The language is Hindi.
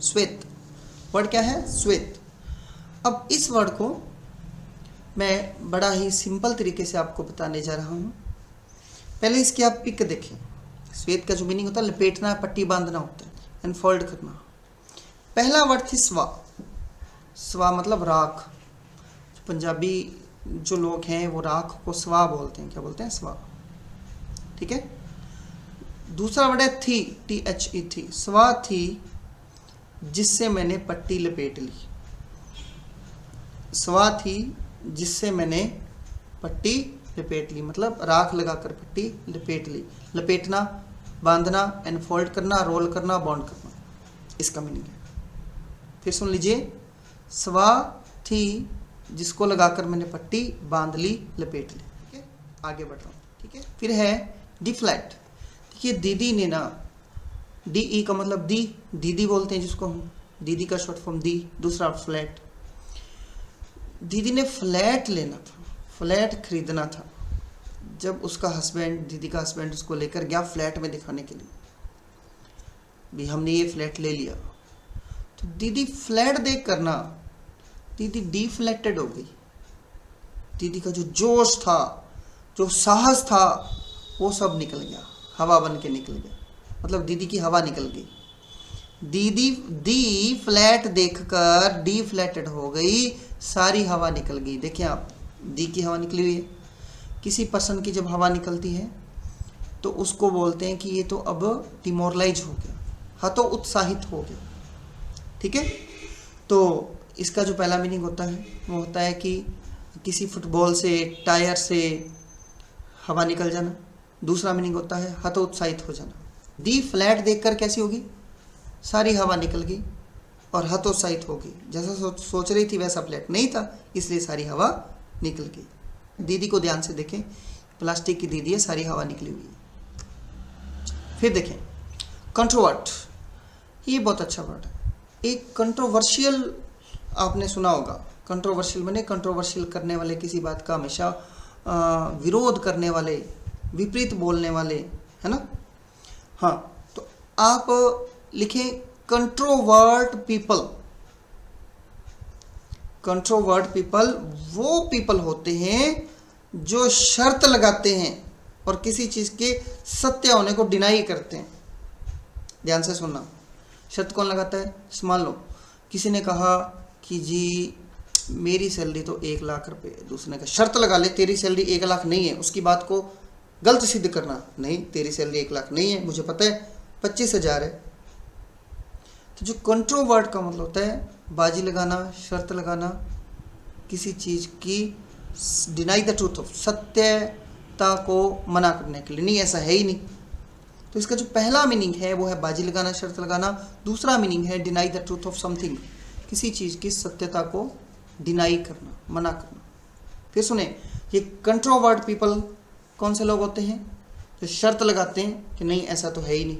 श्वेत। वर्ड क्या है? श्वेत। अब इस वर्ड को मैं बड़ा ही सिंपल तरीके से आपको बताने जा रहा हूँ। पहले इसकी आप पिक देखें। श्वेत का जो मीनिंग होता है लपेटना, पट्टी बांधना होता है, अनफोल्ड करना। पहला वर्ड थी स्वा। स्वा मतलब राख। पंजाबी जो लोग हैं वो राख को स्वा बोलते हैं। क्या बोलते हैं? स्वा। ठीक है। दूसरा वर्ड है थी, THE थी। स्वा थी जिससे मैंने पट्टी लपेट ली। स्वा थी जिससे मैंने पट्टी लपेट ली, मतलब राख लगाकर पट्टी लपेट ली। लपेटना, बांधना, एनफोल्ड करना, रोल करना, बॉन्ड करना, इसका मीनिंग है। फिर सुन लीजिए, स्वा थी जिसको लगाकर मैंने पट्टी बांध ली, लपेट ली। ठीक है, आगे बढ़ रहा हूँ। ठीक है। फिर है डी फ्लैट। देखिए, दीदी ने ना, DE का मतलब दी, दीदी बोलते हैं जिसको हम, दीदी का शॉर्ट फॉर्म दी। दूसरा फ्लैट, दीदी ने फ्लैट लेना था, फ्लैट खरीदना था। जब उसका हस्बैंड, दीदी का हस्बैंड उसको लेकर गया फ्लैट में दिखाने के लिए, भी हमने ये फ्लैट ले लिया, तो दीदी फ्लैट देख कर ना, दीदी डिफ्लेक्टेड हो गई। दीदी का जो जोश था, जो साहस था, वो सब निकल गया, हवा बन के निकल गया। मतलब दीदी की हवा निकल गई। दीदी दी फ्लैट देखकर डिफ्लेक्टेड हो गई, सारी हवा निकल गई। देखिए आप, दी की हवा निकली हुई है। किसी पर्सन की जब हवा निकलती है तो उसको बोलते हैं कि ये तो अब डिमोरलाइज हो गया, हतोत्साहित हो गया। ठीक है। तो इसका जो पहला मीनिंग होता है वो होता है कि किसी फुटबॉल से, टायर से हवा निकल जाना। दूसरा मीनिंग होता है हतोत्साहित हो जाना। दी फ्लैट देखकर कैसी होगी? सारी हवा निकल गई और हतोत्साहित हो गई। जैसा सोच रही थी वैसा फ्लैट नहीं था, इसलिए सारी हवा निकल गई। दीदी को ध्यान से देखें, प्लास्टिक की दीदी है, सारी हवा निकली हुई है। फिर देखें कंट्रोवर्ट। ये बहुत अच्छा वर्ड है। एक कंट्रोवर्शियल आपने सुना होगा। कंट्रोवर्शियल माने कंट्रोवर्शियल करने वाले, किसी बात का हमेशा विरोध करने वाले, विपरीत बोलने वाले, है ना। हाँ, तो आप लिखें कंट्रोवर्ट पीपल। कंट्रोवर्ट पीपल वो पीपल होते हैं जो शर्त लगाते हैं और किसी चीज़ के सत्य होने को डिनाई करते हैं। ध्यान से सुनना। शर्त कौन लगाता है? मान लो किसी ने कहा कि जी मेरी सैलरी तो 1 लाख रुपए, दूसरे ने कहा शर्त लगा ले तेरी सैलरी 1 लाख नहीं है, उसकी बात को गलत सिद्ध करना। नहीं, तेरी सैलरी 1 लाख नहीं है, मुझे पता है 25,000 है। तो जो कंट्रोवर्ट का मतलब होता है बाजी लगाना, शर्त लगाना, किसी चीज़ की डिनाई द ट्रूथ ऑफ, सत्यता को मना करने के लिए, नहीं ऐसा है ही नहीं। तो इसका जो पहला मीनिंग है वो है बाजी लगाना, शर्त लगाना। दूसरा मीनिंग है deny the truth of something, किसी चीज़ की सत्यता को डिनाई करना, मना करना। फिर सुने, ये कंट्रोवर्ट पीपल कौन से लोग होते हैं? जो शर्त लगाते हैं कि नहीं ऐसा तो है ही नहीं।